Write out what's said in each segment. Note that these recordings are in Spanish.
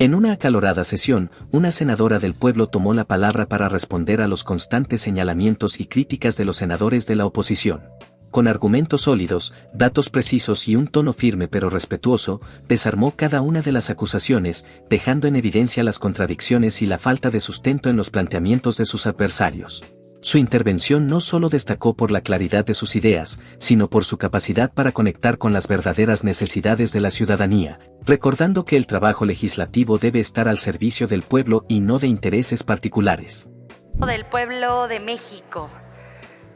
En una acalorada sesión, una senadora del pueblo tomó la palabra para responder a los constantes señalamientos y críticas de los senadores de la oposición. Con argumentos sólidos, datos precisos y un tono firme pero respetuoso, desarmó cada una de las acusaciones, dejando en evidencia las contradicciones y la falta de sustento en los planteamientos de sus adversarios. Su intervención no solo destacó por la claridad de sus ideas, sino por su capacidad para conectar con las verdaderas necesidades de la ciudadanía, recordando que el trabajo legislativo debe estar al servicio del pueblo y no de intereses particulares. Del pueblo de México.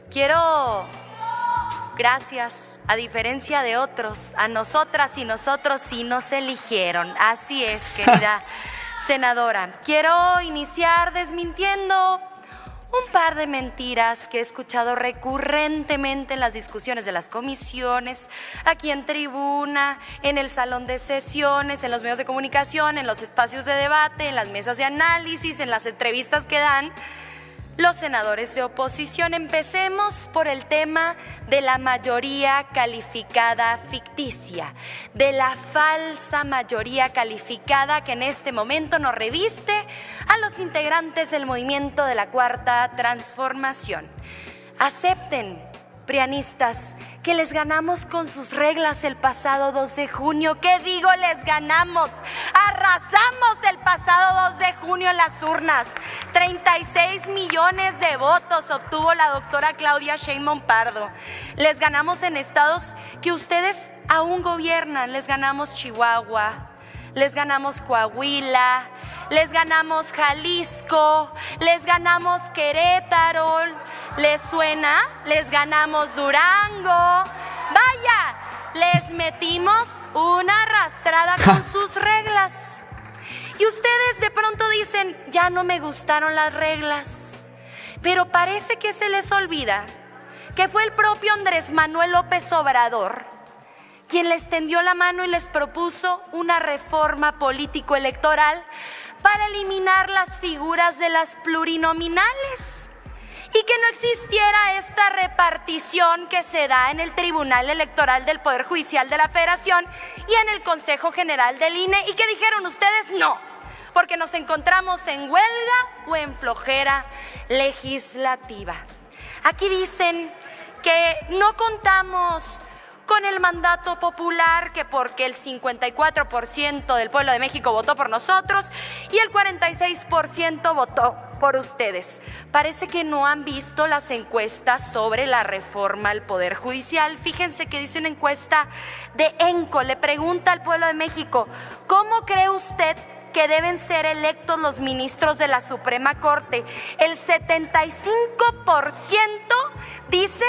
Quiero, gracias, a diferencia de otros, a nosotras y nosotros sí nos eligieron. Así es, querida senadora. Quiero iniciar desmintiendo un par de mentiras que he escuchado recurrentemente en las discusiones de las comisiones, aquí en tribuna, en el salón de sesiones, en los medios de comunicación, en los espacios de debate, en las mesas de análisis, en las entrevistas que dan los senadores de oposición. Empecemos por el tema de la mayoría calificada ficticia, de la falsa mayoría calificada que en este momento nos reviste a los integrantes del movimiento de la Cuarta Transformación. Acepten, prianistas, que les ganamos con sus reglas el pasado 2 de junio. ¿Qué digo? Les ganamos. Arrasamos el pasado 2 de junio en las urnas. 36 millones de votos obtuvo la doctora Claudia Sheinbaum Pardo. Les ganamos en estados que ustedes aún gobiernan. Les ganamos Chihuahua, les ganamos Coahuila, les ganamos Jalisco, les ganamos Querétaro. ¿Les suena? Les ganamos Durango. Vaya, les metimos una arrastrada con sus reglas. Y ustedes de pronto dicen, ya no me gustaron las reglas. Pero parece que se les olvida que fue el propio Andrés Manuel López Obrador quien les tendió la mano y les propuso una reforma político-electoral para eliminar las figuras de las plurinominales y que no existiera esta repartición que se da en el Tribunal Electoral del Poder Judicial de la Federación y en el Consejo General del INE, y que dijeron ustedes no, porque nos encontramos en huelga o en flojera legislativa. Aquí dicen que no contamos con el mandato popular, que porque el 54% del pueblo de México votó por nosotros y el 46% votó por ustedes. Parece que no han visto las encuestas sobre la reforma al Poder Judicial. Fíjense que dice una encuesta de ENCO, le pregunta al pueblo de México, ¿cómo cree usted que deben ser electos los ministros de la Suprema Corte? El 75% dice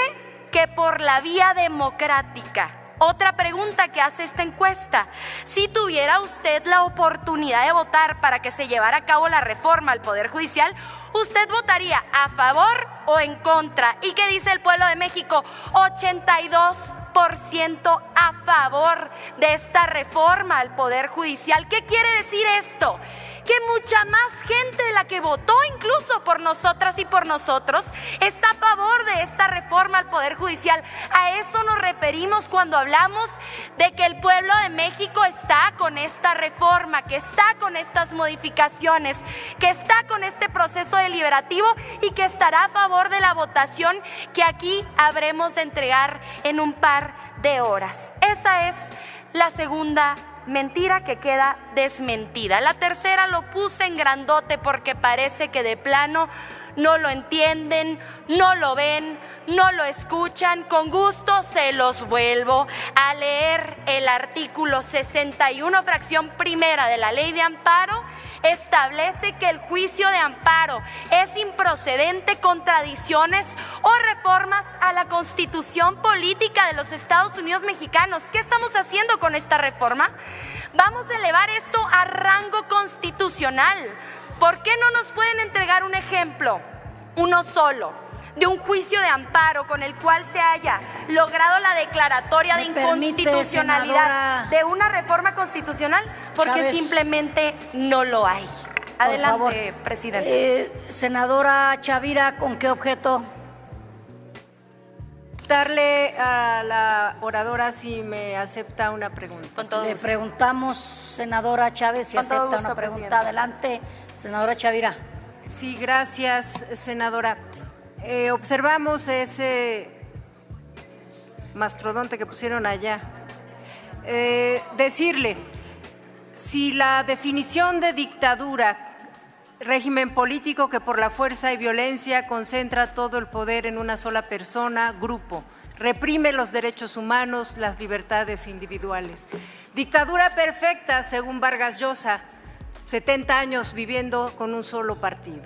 que por la vía democrática. Otra pregunta que hace esta encuesta: si tuviera usted la oportunidad de votar para que se llevara a cabo la reforma al Poder Judicial, ¿usted votaría a favor o en contra? ¿Y qué dice el pueblo de México? 82% a favor de esta reforma al Poder Judicial. ¿Qué quiere decir esto? Que mucha más gente de la que votó incluso por nosotras y por nosotros está a favor de esta reforma al Poder Judicial. A eso nos referimos cuando hablamos de que el pueblo de México está con esta reforma, que está con estas modificaciones, que está con este proceso deliberativo y que estará a favor de la votación que aquí habremos de entregar en un par de horas. Esa es la segunda mentira que queda desmentida. La tercera lo puse en grandote porque parece que de plano no lo entienden, no lo ven, no lo escuchan. Con gusto se los vuelvo a leer. El artículo 61, fracción primera de la Ley de Amparo establece que el juicio de amparo es improcedente contra adiciones o reformas a la Constitución Política de los Estados Unidos Mexicanos. ¿Qué estamos haciendo con esta reforma? Vamos a elevar esto a rango constitucional. ¿Por qué no nos pueden entregar un ejemplo, uno solo, de un juicio de amparo con el cual se haya logrado la declaratoria de inconstitucionalidad de una reforma constitucional? Porque Chávez, simplemente no lo hay. Adelante, presidente. Senadora Chavira, ¿con qué objeto? Consultarle a la oradora si me acepta una pregunta. Con todo Le gusto. preguntamos, senadora Chávez, si Con todo acepta gusto, una pregunta. presidenta. Adelante, senadora Chavira. Sí, gracias, senadora. Observamos ese mastodonte que pusieron allá. Decirle, si la definición de dictadura, régimen político que por la fuerza y violencia concentra todo el poder en una sola persona, grupo, reprime los derechos humanos, las libertades individuales. Dictadura perfecta, según Vargas Llosa, 70 años viviendo con un solo partido.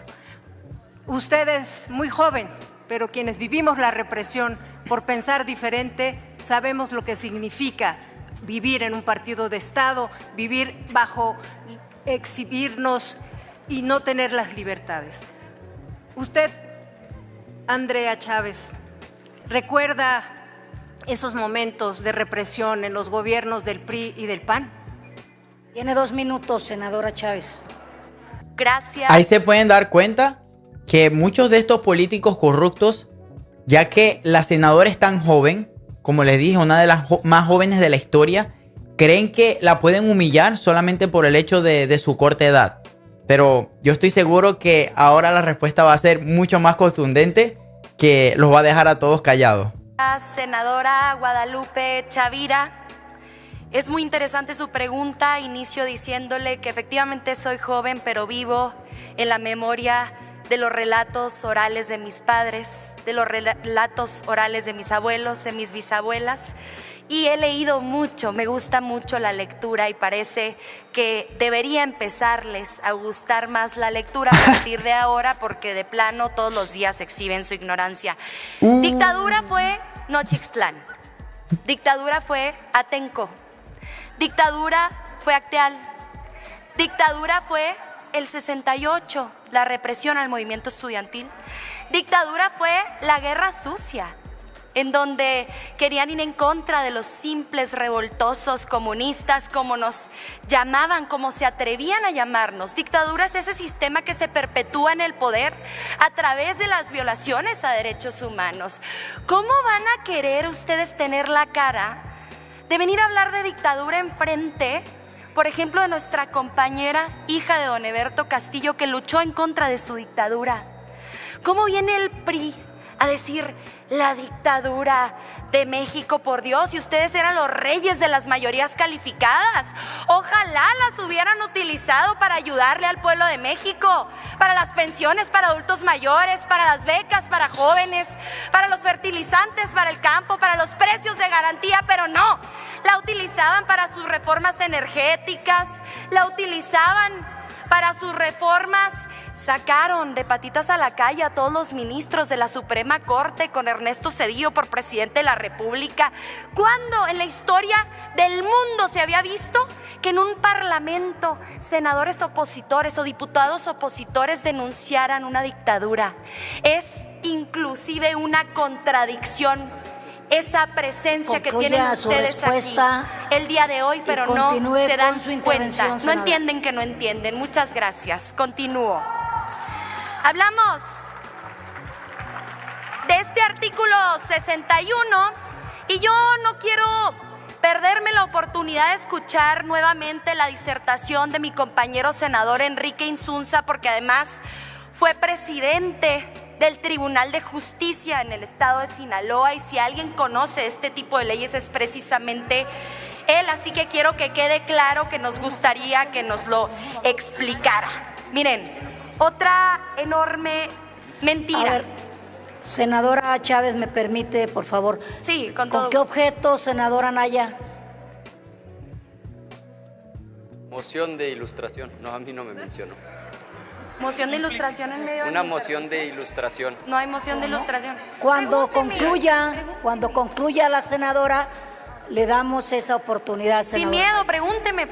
Usted es muy joven, pero quienes vivimos la represión por pensar diferente sabemos lo que significa vivir en un partido de Estado, vivir bajo exhibirnos y no tener las libertades. Usted, Andrea Chávez, ¿recuerda esos momentos de represión en los gobiernos del PRI y del PAN? Tiene 2 minutos, senadora Chávez. Gracias. Ahí se pueden dar cuenta que muchos de estos políticos corruptos, ya que la senadora es tan joven, como les dije, una de las más jóvenes de la historia, creen que la pueden humillar solamente por el hecho de su corta edad. Pero yo estoy seguro que ahora la respuesta va a ser mucho más contundente, que los va a dejar a todos callados. Senadora Guadalupe Chavira, es muy interesante su pregunta. Inicio diciéndole que efectivamente soy joven, pero vivo en la memoria de los relatos orales de mis padres, de los relatos orales de mis abuelos, de mis bisabuelas. Y he leído mucho, me gusta mucho la lectura y parece que debería empezarles a gustar más la lectura a partir de ahora, porque de plano todos los días exhiben su ignorancia. Dictadura fue Nochixtlán, dictadura fue Atenco, dictadura fue Acteal, dictadura fue el 68, la represión al movimiento estudiantil, dictadura fue la guerra sucia, en donde querían ir en contra de los simples revoltosos comunistas, como nos llamaban, como se atrevían a llamarnos. Dictadura es ese sistema que se perpetúa en el poder a través de las violaciones a derechos humanos. ¿Cómo van a querer ustedes tener la cara de venir a hablar de dictadura enfrente, por ejemplo, de nuestra compañera, hija de don Eberto Castillo, que luchó en contra de su dictadura? ¿Cómo viene el PRI a decir la dictadura de México, por Dios, si ustedes eran los reyes de las mayorías calificadas? Ojalá las hubieran utilizado para ayudarle al pueblo de México, para las pensiones para adultos mayores, para las becas para jóvenes, para los fertilizantes para el campo, para los precios de garantía, pero no, la utilizaban para sus reformas energéticas, la utilizaban para sus reformas. Sacaron de patitas a la calle a todos los ministros de la Suprema Corte, con Ernesto Zedillo por presidente de la República. ¿Cuándo en la historia del mundo se había visto que en un parlamento senadores opositores o diputados opositores denunciaran una dictadura? Es inclusive una contradicción esa presencia que tienen ustedes aquí el día de hoy, pero no se dan cuenta, no entienden que no entienden. Muchas gracias. Continúo. Hablamos de este artículo 61 y yo no quiero perderme la oportunidad de escuchar nuevamente la disertación de mi compañero senador Enrique Insunza, porque además fue presidente del Tribunal de Justicia en el estado de Sinaloa, y si alguien conoce este tipo de leyes es precisamente él, así que quiero que quede claro que nos gustaría que nos lo explicara. Miren, otra enorme mentira. A ver, senadora Chávez, ¿me permite, por favor? Sí, con todo ¿Con qué gusto. objeto, senadora Anaya? Moción de ilustración. No, a mí no me mencionó. Moción de ilustración en medio de Una mi moción de intervención. ilustración. No hay moción de ilustración. Cuando Pregúnteme. concluya la senadora, le damos esa oportunidad, Sin senadora. miedo, pregúnteme.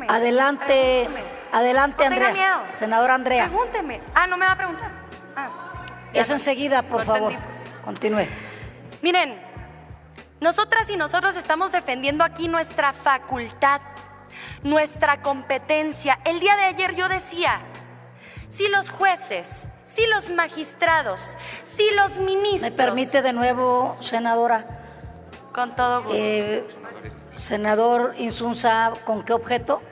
Adelante, Pregúnteme. adelante, No tenga Andrea. miedo. Senadora Andrea. Pregúnteme. Ah, ¿no me va a preguntar? Ah, ya Es no. enseguida, por No favor. entendí, pues. Continúe. Miren, nosotras y nosotros estamos defendiendo aquí nuestra facultad, nuestra competencia. El día de ayer yo decía, si los jueces, si los magistrados, si los ministros. ¿Me permite de nuevo, senadora? Con todo gusto. Senador Insunza, ¿con qué objeto?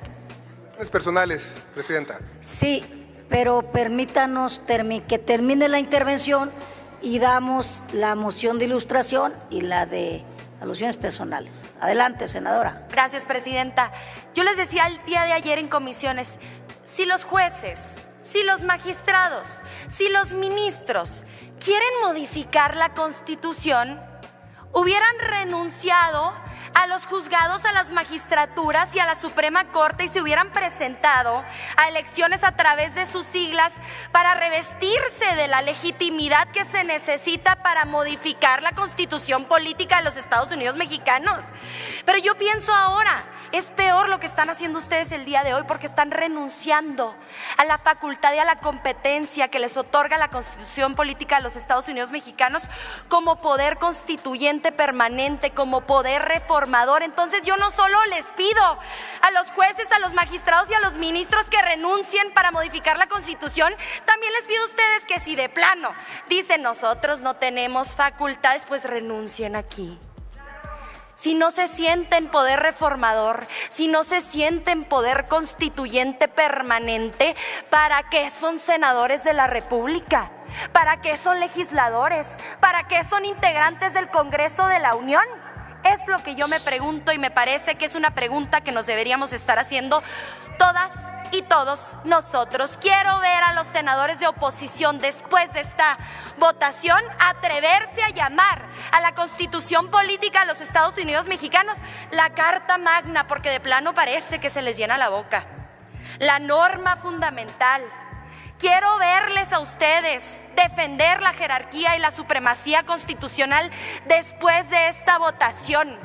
Personales, presidenta. Sí, pero permítanos que termine la intervención y damos la moción de ilustración y la de alusiones personales. Adelante, senadora. Gracias, presidenta. Yo les decía el día de ayer en comisiones, si los jueces, si los magistrados, si los ministros quieren modificar la Constitución, hubieran renunciado a los juzgados, a las magistraturas y a la Suprema Corte y se hubieran presentado a elecciones a través de sus siglas para revestirse de la legitimidad que se necesita para modificar la Constitución política de los Estados Unidos mexicanos. Pero yo pienso ahora, es peor lo que están haciendo ustedes el día de hoy porque están renunciando a la facultad y a la competencia que les otorga la Constitución política de los Estados Unidos mexicanos como poder constituyente permanente, como poder reformador. Entonces yo no solo les pido a los jueces, a los magistrados y a los ministros que renuncien para modificar la Constitución, también les pido a ustedes que si de plano dicen nosotros no tenemos facultades, pues renuncien aquí. Si no se sienten poder reformador, si no se sienten poder constituyente permanente, ¿para qué son senadores de la República? ¿Para qué son legisladores? ¿Para qué son integrantes del Congreso de la Unión? Es lo que yo me pregunto y me parece que es una pregunta que nos deberíamos estar haciendo todas y todos nosotros. Quiero ver a los senadores de oposición después de esta votación atreverse a llamar a la Constitución política de los Estados Unidos mexicanos la Carta Magna, porque de plano parece que se les llena la boca. La norma fundamental. Quiero verles a ustedes defender la jerarquía y la supremacía constitucional después de esta votación.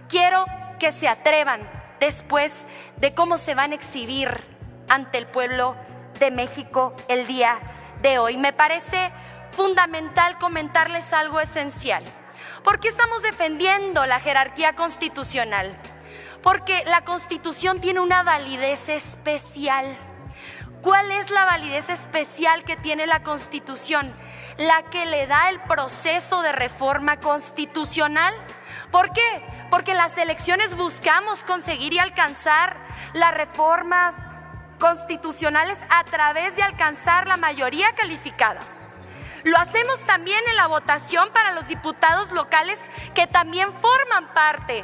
Quiero que se atrevan después de cómo se van a exhibir ante el pueblo de México el día de hoy. Me parece fundamental comentarles algo esencial. ¿Por qué estamos defendiendo la jerarquía constitucional? Porque la Constitución tiene una validez especial. ¿Cuál es la validez especial que tiene la Constitución? La que le da el proceso de reforma constitucional. ¿Por qué? Porque en las elecciones buscamos conseguir y alcanzar las reformas constitucionales a través de alcanzar la mayoría calificada. Lo hacemos también en la votación para los diputados locales que también forman parte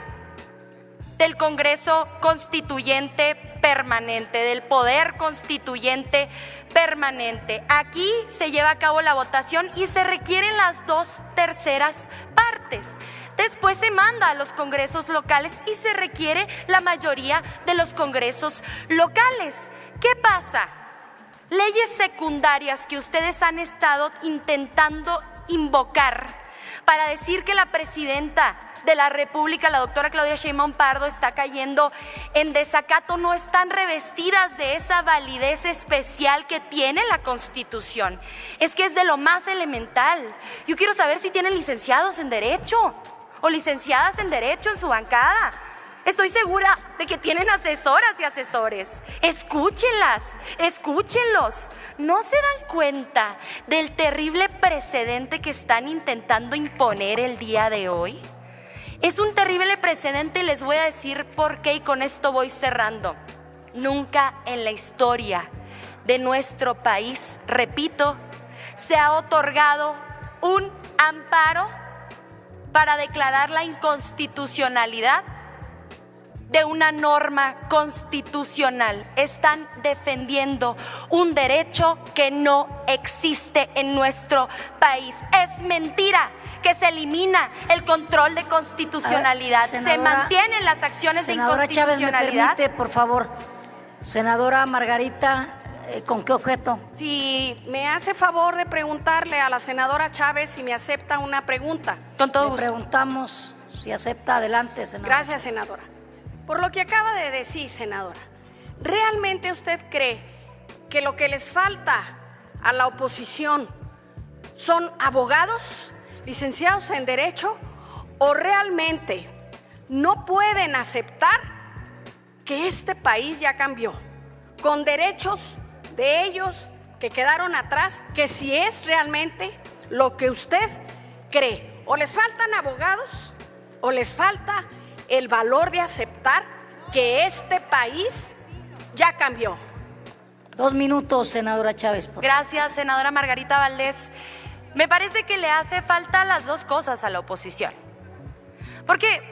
del Congreso Constituyente Permanente, del Poder Constituyente Permanente. Aquí se lleva a cabo la votación y se requieren las 2/3 partes. Después se manda a los congresos locales y se requiere la mayoría de los congresos locales. ¿Qué pasa? Leyes secundarias que ustedes han estado intentando invocar para decir que la presidenta de la República, la doctora Claudia Sheinbaum Pardo, está cayendo en desacato, no están revestidas de esa validez especial que tiene la Constitución. Es que es de lo más elemental. Yo quiero saber si tienen licenciados en Derecho o licenciadas en Derecho en su bancada. Estoy segura de que tienen asesoras y asesores. Escúchenlas, escúchenlos. ¿No se dan cuenta del terrible precedente que están intentando imponer el día de hoy? Es un terrible precedente y les voy a decir por qué, y con esto voy cerrando. Nunca en la historia de nuestro país, repito, se ha otorgado un amparo para declarar la inconstitucionalidad de una norma constitucional. Están defendiendo un derecho que no existe en nuestro país. Es mentira que se elimina el control de constitucionalidad. Se mantienen las acciones de inconstitucionalidad. Senadora Chávez, ¿me permite, por favor? Senadora Margarita, ¿con qué objeto? Si me hace favor de preguntarle a la senadora Chávez si me acepta una pregunta. Con todo gusto. Le preguntamos si acepta. Adelante, senadora. Gracias, senadora. Por lo que acaba de decir, senadora, ¿realmente usted cree que lo que les falta a la oposición son abogados, licenciados en Derecho, o realmente no pueden aceptar que este país ya cambió, con derechos de ellos que quedaron atrás, que si es realmente lo que usted cree. O les faltan abogados o les falta el valor de aceptar que este país ya cambió. 2 minutos, senadora Chávez. Gracias, senadora Margarita Valdés. Me parece que le hace falta las dos cosas a la oposición. ¿Por qué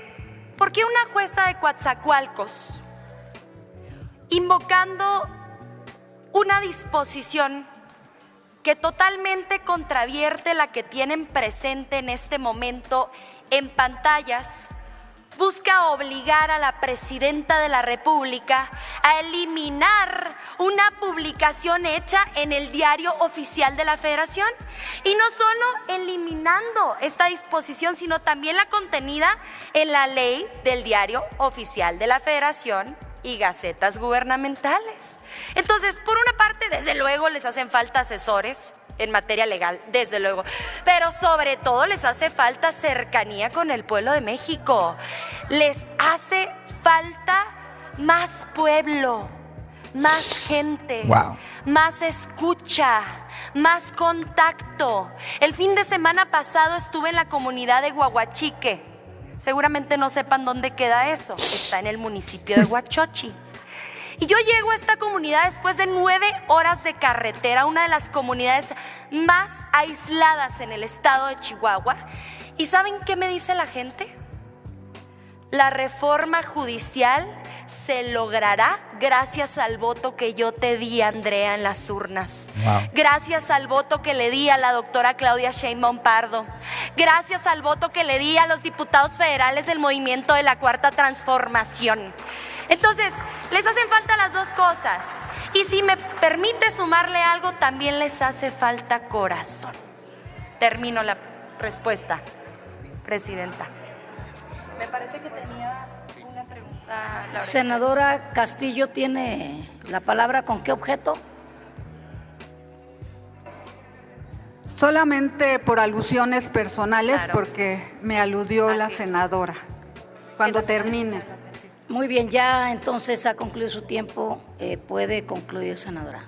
una jueza de Coatzacoalcos, invocando una disposición que totalmente contravierte la que tienen presente en este momento en pantallas, busca obligar a la presidenta de la República a eliminar una publicación hecha en el Diario Oficial de la Federación? Y no solo eliminando esta disposición, sino también la contenida en la ley del Diario Oficial de la Federación y gacetas gubernamentales. Entonces, por una parte, desde luego les hacen falta asesores en materia legal, desde luego, pero sobre todo les hace falta cercanía con el pueblo de México. Les hace falta más pueblo, más gente, más escucha, más contacto. El fin de semana pasado estuve en la comunidad de Guaguachique. Seguramente no sepan dónde queda eso. Está en el municipio de Huachochi. Y yo llego a esta comunidad después de 9 horas de carretera, una de las comunidades más aisladas en el estado de Chihuahua. ¿Y saben qué me dice la gente? La reforma judicial se logrará gracias al voto que yo te di, Andrea, en las urnas. Gracias al voto que le di a la doctora Claudia Sheinbaum Pardo. Gracias al voto que le di a los diputados federales del movimiento de la Cuarta Transformación. Entonces, les hacen falta las dos cosas. Y si me permite sumarle algo, también les hace falta corazón. Termino la respuesta, presidenta. Me parece que tenía una pregunta. Senadora Castillo tiene la palabra. ¿Con qué objeto? Solamente por alusiones personales, Claro. Porque me aludió la Así es. senadora. Cuando termine. Muy bien, ya entonces ha concluido su tiempo. Puede concluir, senadora.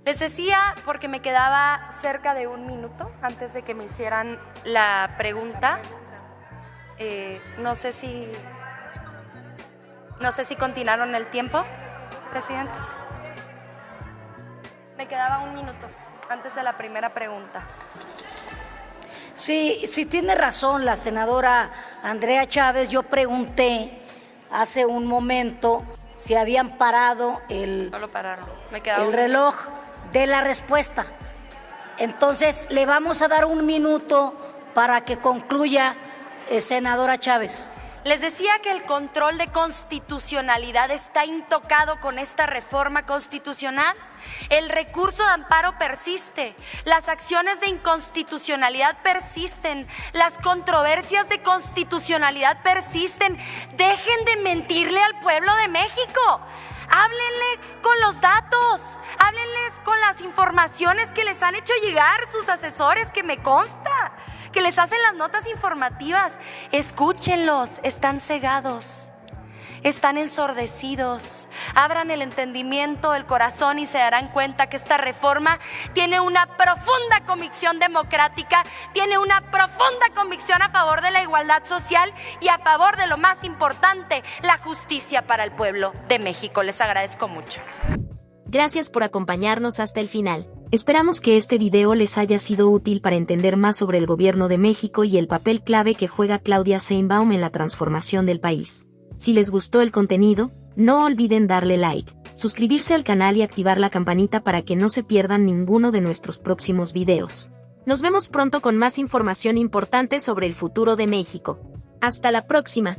Les decía, porque me quedaba cerca de 1 minuto antes de que me hicieran la pregunta. No sé si continuaron el tiempo, presidente. Me quedaba 1 minuto antes de la primera pregunta. Sí, tiene razón la senadora Andrea Chávez. Yo pregunté hace un momento si habían parado No lo pararon. Me quedaba el reloj de la respuesta. Entonces, le vamos a dar 1 minuto para que concluya, senadora Chávez. Les decía que el control de constitucionalidad está intocado con esta reforma constitucional. El recurso de amparo persiste, las acciones de inconstitucionalidad persisten, las controversias de constitucionalidad persisten. Dejen de mentirle al pueblo de México. Háblenle con los datos, háblenles con las informaciones que les han hecho llegar sus asesores, que me consta, que les hacen las notas informativas. Escúchenlos, están cegados, están ensordecidos. Abran el entendimiento, el corazón y se darán cuenta que esta reforma tiene una profunda convicción democrática, tiene una profunda convicción a favor de la igualdad social y a favor de lo más importante, la justicia para el pueblo de México. Les agradezco mucho. Gracias por acompañarnos hasta el final. Esperamos que este video les haya sido útil para entender más sobre el gobierno de México y el papel clave que juega Claudia Sheinbaum en la transformación del país. Si les gustó el contenido, no olviden darle like, suscribirse al canal y activar la campanita para que no se pierdan ninguno de nuestros próximos videos. Nos vemos pronto con más información importante sobre el futuro de México. Hasta la próxima.